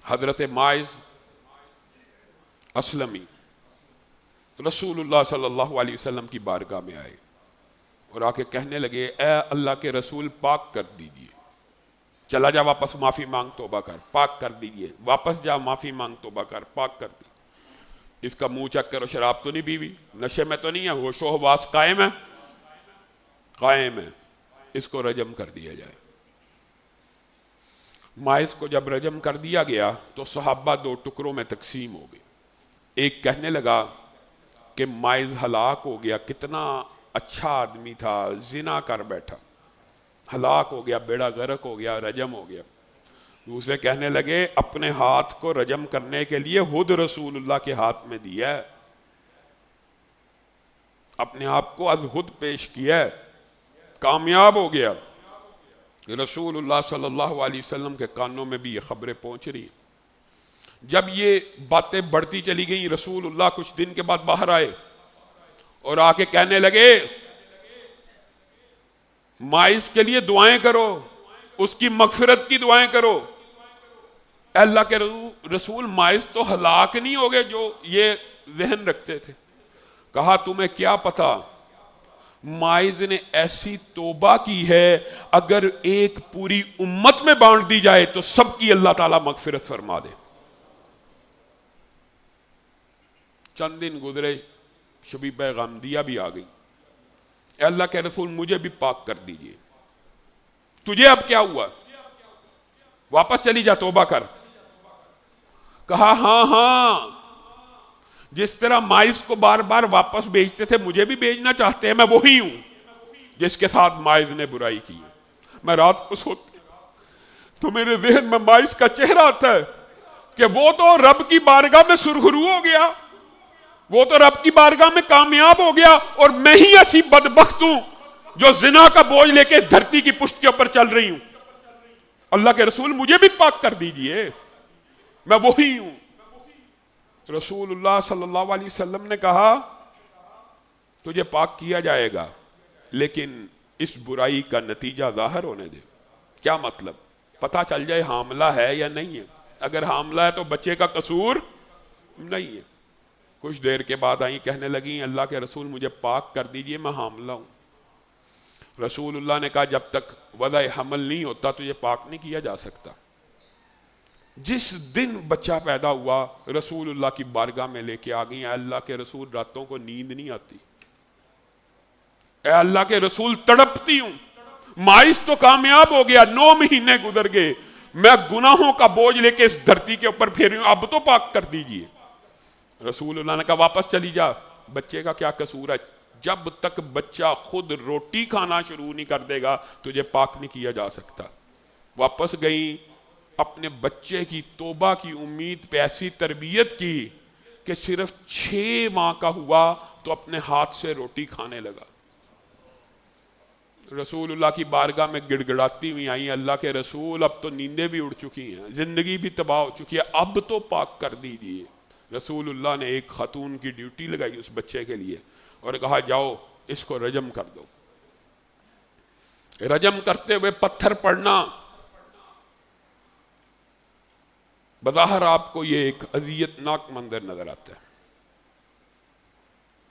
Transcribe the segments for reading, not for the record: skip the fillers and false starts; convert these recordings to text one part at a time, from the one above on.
حضرت ماعز اسلمی رسول اللہ صلی اللہ علیہ وسلم کی بارگاہ میں آئے اور آ کے کہنے لگے اے اللہ کے رسول پاک کر دیجئے، چلا جا واپس معافی مانگ توبہ کر، پاک کر دیجئے، واپس جا معافی مانگ توبہ کر، پاک کر دی۔ اس کا منہ چک کرو، شراب تو نہیں پیوی، نشے میں تو نہیں ہے، ہوش و حواس قائم ہے، قائم ہے، اس کو رجم کر دیا جائے۔ ماعز کو جب رجم کر دیا گیا تو صحابہ دو ٹکڑوں میں تقسیم ہو گئے۔ ایک کہنے لگا کہ ماعز ہلاک ہو گیا، کتنا اچھا آدمی تھا، زنا کر بیٹھا، ہلاک ہو گیا، بیڑا غرق ہو گیا، رجم ہو گیا۔ دوسرے کہنے لگے اپنے ہاتھ کو رجم کرنے کے لیے خود رسول اللہ کے ہاتھ میں دیا ہے، اپنے آپ کو از خود پیش کیا ہے، کامیاب ہو گیا۔ رسول اللہ صلی اللہ علیہ وسلم کے کانوں میں بھی یہ خبریں پہنچ رہی ہیں۔ جب یہ باتیں بڑھتی چلی گئیں، رسول اللہ کچھ دن کے بعد باہر آئے اور آ کے کہنے لگے ماعز کے لیے دعائیں کرو، اس کی مغفرت کی دعائیں کرو۔ اے اللہ کے رسول ماعز تو ہلاک نہیں ہو گئے جو یہ ذہن رکھتے تھے۔ کہا تمہیں کیا پتا، ماعز نے ایسی توبہ کی ہے اگر ایک پوری امت میں بانٹ دی جائے تو سب کی اللہ تعالیٰ مغفرت فرما دے۔ چند دن گزرے، شبیبہ غامدیہ بھی آ گئی، اے اللہ کے رسول مجھے بھی پاک کر دیجئے۔ تجھے اب کیا ہوا، واپس چلی جا توبہ کر۔ کہا ہاں، جس طرح ماعز کو بار بار واپس بھیجتے تھے مجھے بھی بھیجنا چاہتے ہیں، میں وہی ہوں جس کے ساتھ ماعز نے برائی کی ہے۔ میں رات کو سوتی تو میرے ذہن میں ماعز کا چہرہ آتا ہے کہ وہ تو رب کی بارگاہ میں سرخرو ہو گیا، وہ تو رب کی بارگاہ میں کامیاب ہو گیا، اور میں ہی ایسی بدبخت ہوں جو زنا کا بوجھ لے کے دھرتی کی پشت کے اوپر چل رہی ہوں۔ اللہ کے رسول مجھے بھی پاک کر دیجئے، میں وہی ہوں۔ رسول اللہ صلی اللہ علیہ وسلم نے کہا تجھے پاک کیا جائے گا، لیکن اس برائی کا نتیجہ ظاہر ہونے دے۔ کیا مطلب؟ پتہ چل جائے حاملہ ہے یا نہیں ہے۔ اگر حاملہ ہے تو بچے کا قصور نہیں ہے۔ کچھ دیر کے بعد آئیں، کہنے لگیں اللہ کے رسول مجھے پاک کر دیجئے، میں حاملہ ہوں۔ رسول اللہ نے کہا جب تک وضع حمل نہیں ہوتا تجھے پاک نہیں کیا جا سکتا۔ جس دن بچہ پیدا ہوا رسول اللہ کی بارگاہ میں لے کے آ گئی، اے اللہ کے رسول راتوں کو نیند نہیں آتی، اے اللہ کے رسول تڑپتی ہوں، ماعز تو کامیاب ہو گیا، 9 مہینے گزر گئے، میں گناہوں کا بوجھ لے کے اس دھرتی کے اوپر پھر رہی ہوں، اب تو پاک کر دیجئے۔ رسول اللہ نے کہا واپس چلی جا، بچے کا کیا قصور ہے، جب تک بچہ خود روٹی کھانا شروع نہیں کر دے گا تجھے پاک نہیں کیا جا سکتا۔ واپس گئی، اپنے بچے کی توبہ کی امید پہ ایسی تربیت کی کہ صرف 6 ماہ کا ہوا تو اپنے ہاتھ سے روٹی کھانے لگا۔ رسول اللہ کی بارگاہ میں گڑ گڑاتی ہوئی آئی، اللہ کے رسول اب تو نیندیں بھی اڑ چکی ہیں، زندگی بھی تباہ ہو چکی ہے، اب تو پاک کر دیجیے۔ رسول اللہ نے ایک خاتون کی ڈیوٹی لگائی اس بچے کے لیے اور کہا جاؤ اس کو رجم کر دو۔ رجم کرتے ہوئے پتھر پڑنا، بظاہر آپ کو یہ ایک اذیت ناک منظر نظر آتا ہے،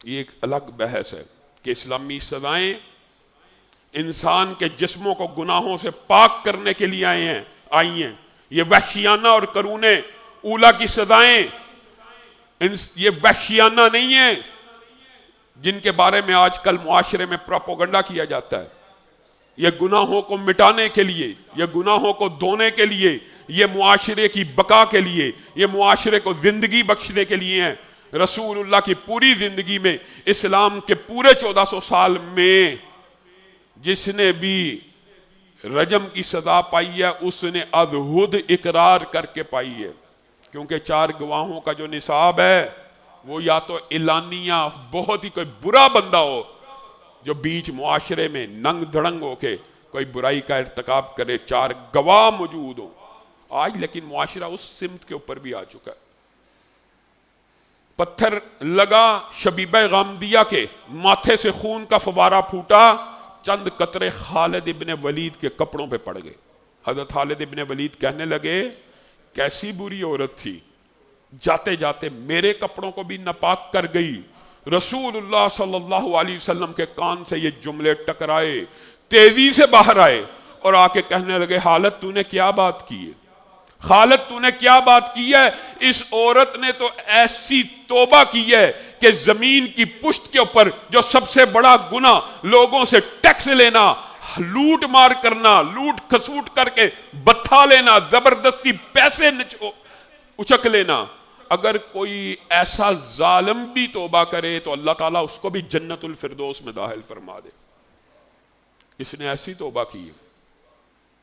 یہ ایک الگ بحث ہے کہ اسلامی سزائیں انسان کے جسموں کو گناہوں سے پاک کرنے کے لیے آئی ہیں۔ یہ وحشیانہ اور قرون اولیٰ کی سزائیں یہ وحشیانہ نہیں ہیں جن کے بارے میں آج کل معاشرے میں پروپیگنڈا کیا جاتا ہے۔ یہ گناہوں کو مٹانے کے لیے، یہ گناہوں کو دھونے کے لیے، یہ معاشرے کی بقا کے لیے، یہ معاشرے کو زندگی بخشنے کے لیے ہیں۔ رسول اللہ کی پوری زندگی میں، اسلام کے پورے 1400 سال میں جس نے بھی رجم کی سزا پائی ہے اس نے ازہد اقرار کر کے پائی ہے، کیونکہ 4 گواہوں کا جو نصاب ہے وہ یا تو اعلانیہ بہت ہی کوئی برا بندہ ہو جو بیچ معاشرے میں ننگ دھڑنگ ہو کے کوئی برائی کا ارتکاب کرے، 4 گواہ موجود ہوں۔ آج لیکن معاشرہ اس سمت کے اوپر بھی آ چکا ہے۔ پتھر لگا شبیبہ غامدیہ کے ماتھے سے خون کا فوارہ پھوٹا، چند قطرے خالد ابن ولید کے کپڑوں پہ پڑ گئے۔ حضرت خالد ابن ولید کہنے لگے کیسی بری عورت تھی، جاتے جاتے میرے کپڑوں کو بھی ناپاک کر گئی۔ رسول اللہ صلی اللہ علیہ وسلم کے کان سے یہ جملے ٹکرائے، تیزی سے باہر آئے اور آ کے کہنے لگے خالد تو نے کیا بات کی ہے، خالد تو نے کیا بات کی ہے؟ اس عورت نے تو ایسی توبہ کی ہے کہ زمین کی پشت کے اوپر جو سب سے بڑا گناہ لوگوں سے ٹیکس لینا، لوٹ مار کرنا، لوٹ کھسوٹ کر کے بتھا لینا، زبردستی پیسے اچک لینا، اگر کوئی ایسا ظالم بھی توبہ کرے تو اللہ تعالیٰ اس کو بھی جنت الفردوس میں داخل فرما دے۔ اس نے ایسی توبہ کی ہے۔